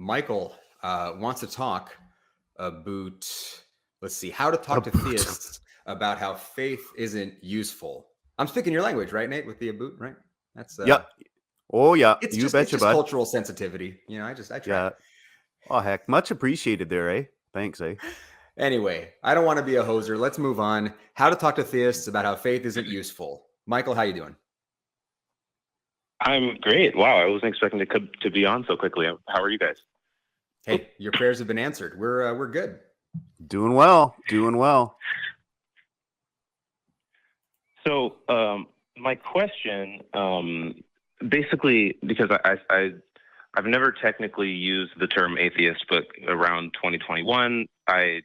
Michael wants to talk about, let's see, how to talk to theists about how faith isn't useful. I'm speaking your language, right, Nate, with the about, right? That's yeah. Oh yeah, it's you just betcha, it's just bud. cultural sensitivity. I try. Yeah. Oh heck, much appreciated there, eh? Thanks, eh? Anyway, I don't want to be a hoser. Let's move on. How to talk to theists about how faith isn't useful. Michael, how you doing? I'm great. Wow, I wasn't expecting to be on so quickly. How are you guys? Hey, your prayers have been answered. We're good. Doing well. Doing well. So, my question, basically, because I've never technically used the term atheist, but around 2021, I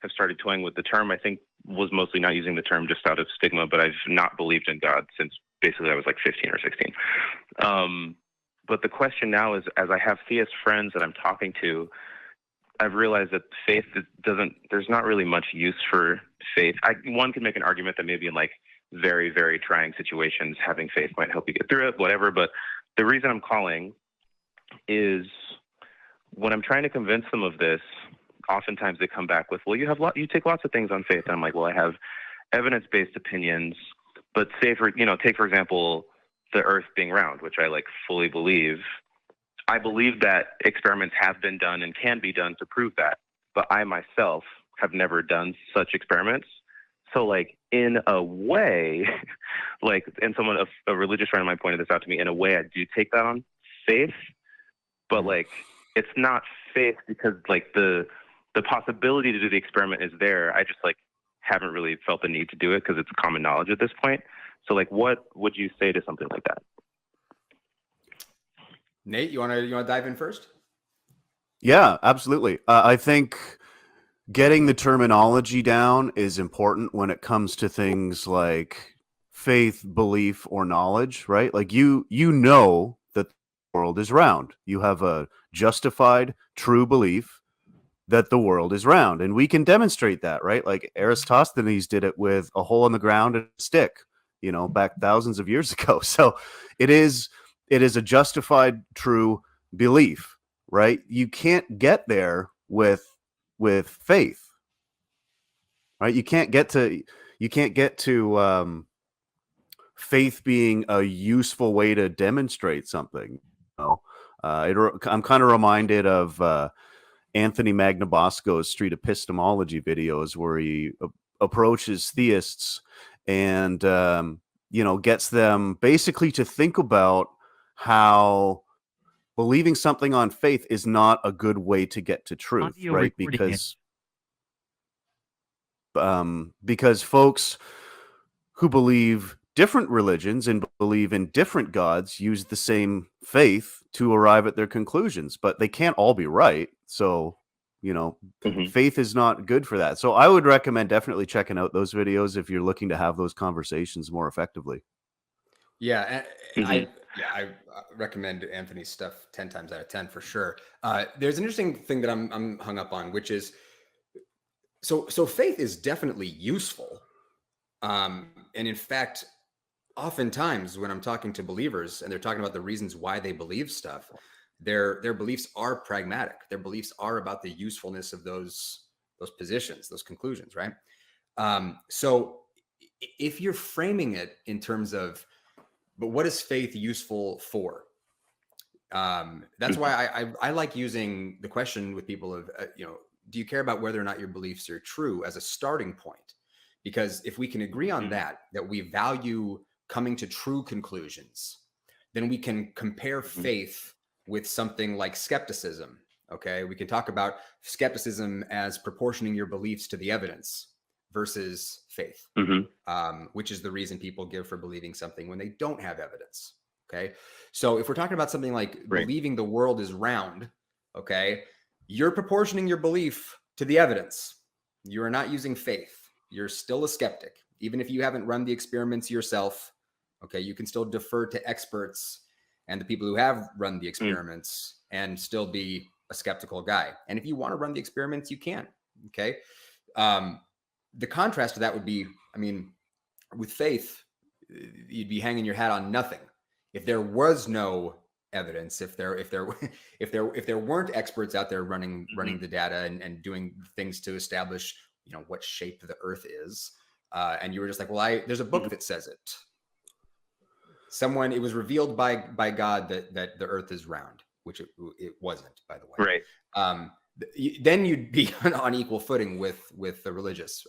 have started toying with the term. I think was mostly not using the term just out of stigma, but I've not believed in God since basically I was like 15 or 16. But the question now is, as I have theist friends that I'm talking to, I've realized that faith there's not really much use for faith. One can make an argument that maybe in like very, very trying situations, having faith might help you get through it, whatever. But the reason I'm calling is when I'm trying to convince them of this, oftentimes they come back with, well, you take lots of things on faith. And I'm like, well, I have evidence-based opinions, but take for example, the earth being round, which I like fully believe. I believe that experiments have been done and can be done to prove that, but I myself have never done such experiments. So like in a way, like, and a religious friend of mine pointed this out to me, in a way I do take that on faith, but like, it's not faith because like the possibility to do the experiment is there. I just like haven't really felt the need to do it because it's common knowledge at this point. So like, what would you say to something like that? Nate, you want to dive in first? Yeah, absolutely. I think getting the terminology down is important when it comes to things like faith, belief, or knowledge, right? Like you know that the world is round. You have a justified, true belief that the world is round, and we can demonstrate that, right? Like Eratosthenes did it with a hole in the ground and a stick, back thousands of years ago. So it is a justified, true belief, right? You can't get there with faith, right? You can't get to faith being a useful way to demonstrate something. I'm kind of reminded of Anthony Magnabosco's street epistemology videos where he approaches theists and gets them basically to think about how believing something on faith is not a good way to get to truth, right? Because folks who believe different religions and believe in different gods use the same faith to arrive at their conclusions, but they can't all be right. So, faith is not good for that. So I would recommend definitely checking out those videos if you're looking to have those conversations more effectively. Yeah, I recommend Anthony's stuff 10 times out of 10 for sure. There's an interesting thing that I'm hung up on, which is so faith is definitely useful. And in fact, oftentimes when I'm talking to believers and they're talking about the reasons why they believe stuff, their beliefs are pragmatic. Their beliefs are about the usefulness of those positions, those conclusions, right? So if you're framing it in terms of, but what is faith useful for? That's why I like using the question with people of, do you care about whether or not your beliefs are true as a starting point? Because if we can agree on that we value coming to true conclusions, then we can compare faith with something like skepticism. Okay. We can talk about skepticism as proportioning your beliefs to the evidence versus faith, which is the reason people give for believing something when they don't have evidence. Okay. So if we're talking about something like believing the world is round, okay, you're proportioning your belief to the evidence. You are not using faith. You're still a skeptic. Even if you haven't run the experiments yourself, okay, you can still defer to experts and the people who have run the experiments and still be a skeptical guy. And if you want to run the experiments, you can. Okay. The contrast to that would be, with faith, you'd be hanging your hat on nothing. If there was no evidence, if there if there weren't experts out there running the data and doing things to establish, you know, what shape the Earth is, and you were just like, well, there's a book that says it. It was revealed by God that the Earth is round, which it wasn't, by the way. Right. Then you'd be on equal footing with the religious.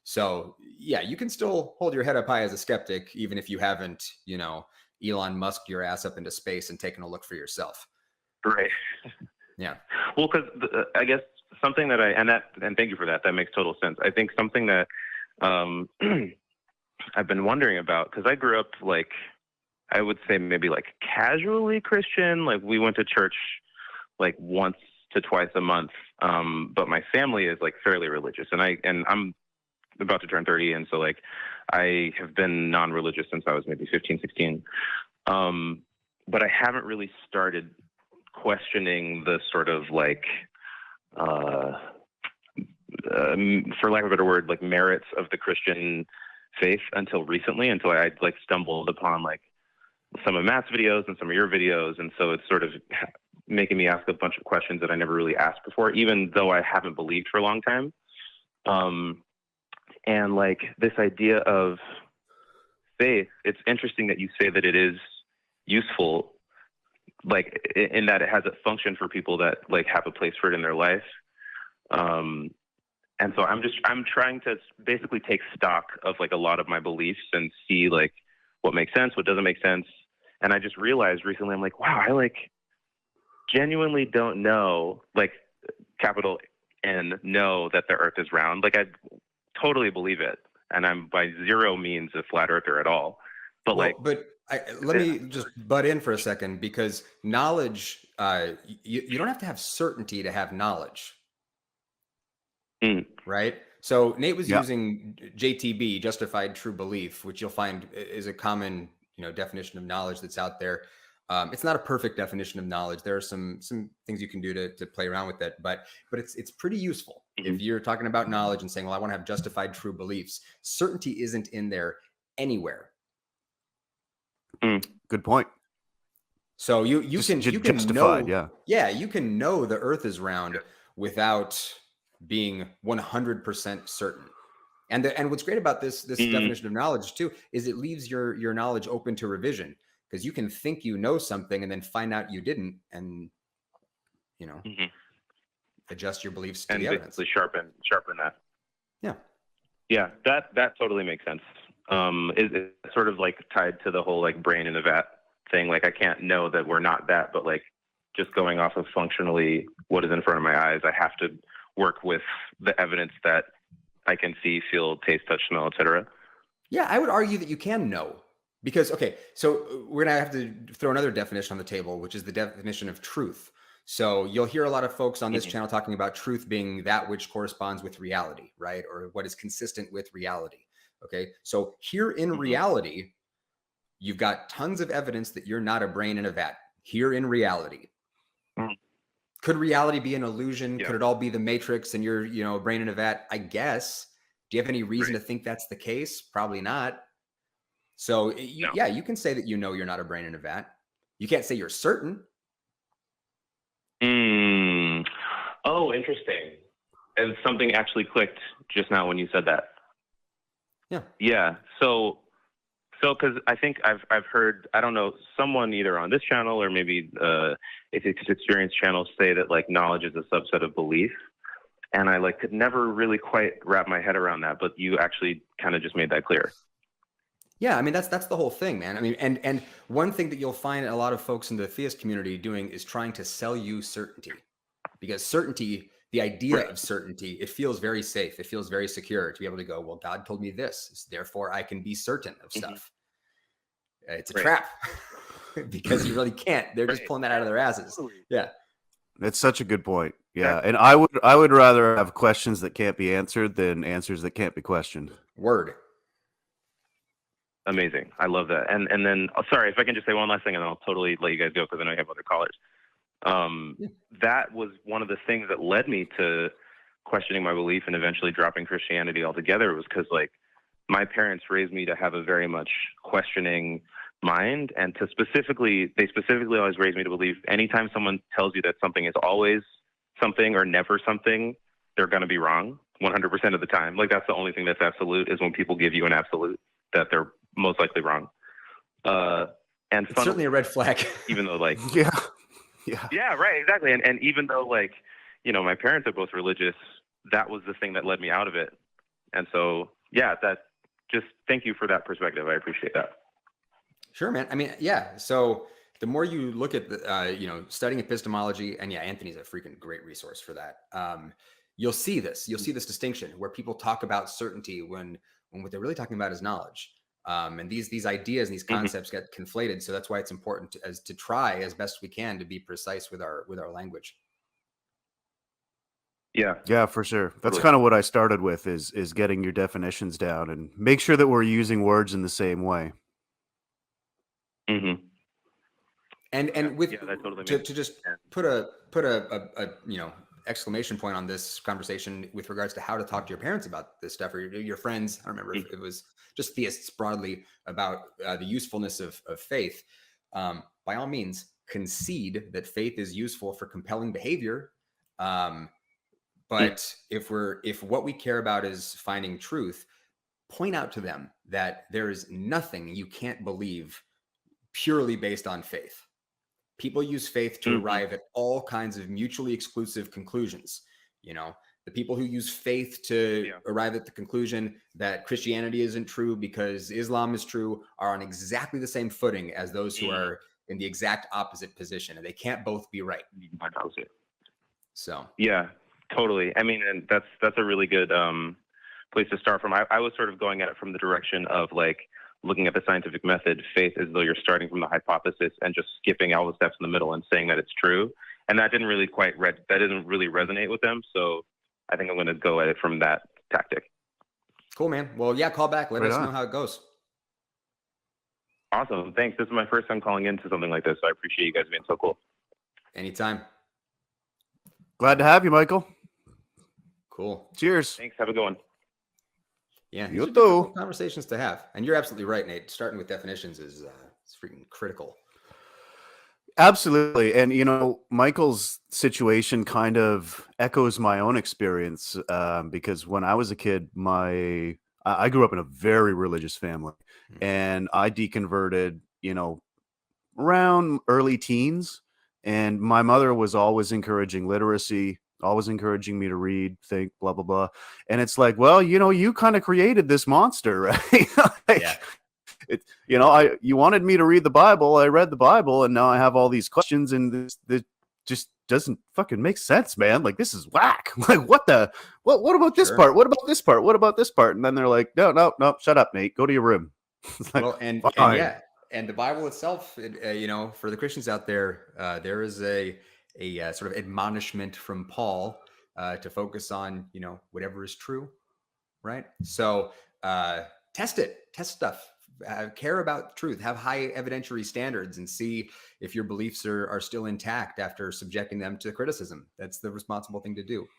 So yeah, you can still hold your head up high as a skeptic, even if you haven't, you know, Elon Musk your ass up into space and taken a look for yourself. Right. Yeah. Well, because I guess something that and thank you for that. That makes total sense. I think something that I've been wondering about, because I grew up, like, I would say maybe like casually Christian. Like, we went to church like once to twice a month. But my family is like fairly religious, and I'm about to turn 30. And so like, I have been non-religious since I was maybe 15, 16. But I haven't really started questioning the sort of like, for lack of a better word, like merits of the Christian faith until recently, until I like stumbled upon like some of Matt's videos and some of your videos. And so it's sort of making me ask a bunch of questions that I never really asked before, even though I haven't believed for a long time. And like this idea of faith, it's interesting that you say that it is useful, like in that it has a function for people that like have a place for it in their life. And so I'm trying to basically take stock of like a lot of my beliefs and see like what makes sense, what doesn't make sense. And I just realized recently, I'm like, wow, I like genuinely don't know, like capital N, know that the Earth is round. Like I totally believe it, and I'm by zero means a flat earther at all. But let me just butt in for a second, because knowledge, you don't have to have certainty to have knowledge. Right? So Nate was using JTB, justified true belief, which you'll find is a common, you know, definition of knowledge that's out there. It's not a perfect definition of knowledge. There are some things you can do to play around with it, but it's pretty useful. If you're talking about knowledge and saying, well, I want to have justified true beliefs, certainty isn't in there anywhere. Good point. So you can justified, know, you can know the Earth is round without being 100% certain. And what's great about this definition of knowledge too is it leaves your knowledge open to revision, because you can think you know something and then find out you didn't, and you know, adjust your beliefs to the evidence. Sharpen that. Yeah, that totally makes sense. Is it sort of like tied to the whole like brain in a vat thing? Like I can't know that we're not that, but like just going off of functionally what is in front of my eyes, I have to work with the evidence that I can see, feel, taste, touch, smell, etc. Yeah, I would argue that you can know, because, okay, so we're going to have to throw another definition on the table, which is the definition of truth. So you'll hear a lot of folks on this channel talking about truth being that which corresponds with reality, right? Or what is consistent with reality. Okay, so here in reality, you've got tons of evidence that you're not a brain in a vat. Here in reality. Could reality be an illusion? Could it all be the Matrix and you're, you know, a brain in a vat? I guess. Do you have any reason to think that's the case? Probably not. So yeah, you can say that, you know, you're not a brain in a vat. You can't say you're certain. Oh, interesting. And something actually clicked just now when you said that. Yeah. So because I think I've heard, I don't know, someone either on this channel or maybe Atheist Experience channel say that like knowledge is a subset of belief, and I like could never really quite wrap my head around that. But you actually kind of just made that clear. Yeah, I mean that's the whole thing, man. I mean, and one thing that you'll find a lot of folks in the theist community doing is trying to sell you certainty, because certainty, the idea of certainty, it feels very safe. It feels very secure to be able to go, well, God told me this, therefore I can be certain of stuff. It's a trap because you really can't. They're just pulling that out of their asses. Yeah. That's such a good point. Yeah. And I would rather have questions that can't be answered than answers that can't be questioned. Word. Amazing. I love that. And then, sorry, if I can just say one last thing, and then I'll totally let you guys go because I know you have other callers. That was one of the things that led me to questioning my belief and eventually dropping Christianity altogether, was because like my parents raised me to have a very much questioning, mind. And they specifically always raise me to believe anytime someone tells you that something is always something or never something, they're going to be wrong 100% of the time. Like, that's the only thing that's absolute, is when people give you an absolute, that they're most likely wrong. And it's certainly a red flag. Even though, like, yeah, right, exactly. And even though, like, you know, my parents are both religious, that was the thing that led me out of it. And so, yeah, thank you for that perspective. I appreciate that. Sure, man. I mean, yeah. So the more you look at the, studying epistemology, and yeah, Anthony's a freaking great resource for that. You'll see this distinction where people talk about certainty when what they're really talking about is knowledge. And these ideas and these concepts get conflated. So that's why it's important to try as best we can to be precise with our language. Yeah, for sure. That's kind of what I started with, is getting your definitions down and make sure that we're using words in the same way. And with that totally to just put a exclamation point on this conversation with regards to how to talk to your parents about this stuff, or your friends. I don't remember if it was just theists broadly, about the usefulness of faith. By all means, concede that faith is useful for compelling behavior. But if what we care about is finding truth, point out to them that there is nothing you can't believe purely based on faith. People use faith to arrive at all kinds of mutually exclusive conclusions. You know, the people who use faith to arrive at the conclusion that Christianity isn't true because Islam is true are on exactly the same footing as those who are in the exact opposite position, and they can't both be right. So yeah, totally. I mean, and that's a really good place to start from. I was sort of going at it from the direction of, like, looking at the scientific method, faith, as though you're starting from the hypothesis and just skipping all the steps in the middle and saying that it's true. And that didn't really resonate with them. So I think I'm going to go at it from that tactic. Cool, man. Well, yeah, call back. Let us know how it goes. Awesome. Thanks. This is my first time calling into something like this, so I appreciate you guys being so cool. Anytime. Glad to have you, Michael. Cool. Cheers. Thanks. Have a good one. Yeah, you too. Conversations to have, and you're absolutely right, Nate. Starting with definitions is it's freaking critical. Absolutely, and Michael's situation kind of echoes my own experience, because when I was a kid, I grew up in a very religious family, and I deconverted, around early teens, and my mother was always encouraging literacy, always encouraging me to read, think, blah, blah, blah. And it's like, well, you kind of created this monster, right? You wanted me to read the Bible. I read the Bible, and now I have all these questions, and this just doesn't fucking make sense, man. Like, this is whack. Like, what about this part? What about this part? What about this part? And then they're like, no, shut up, Nate. Go to your room. Like, well, and the Bible itself, for the Christians out there, there is a sort of admonishment from Paul to focus on, whatever is true, right? So test stuff, care about truth, have high evidentiary standards, and see if your beliefs are still intact after subjecting them to criticism. That's the responsible thing to do.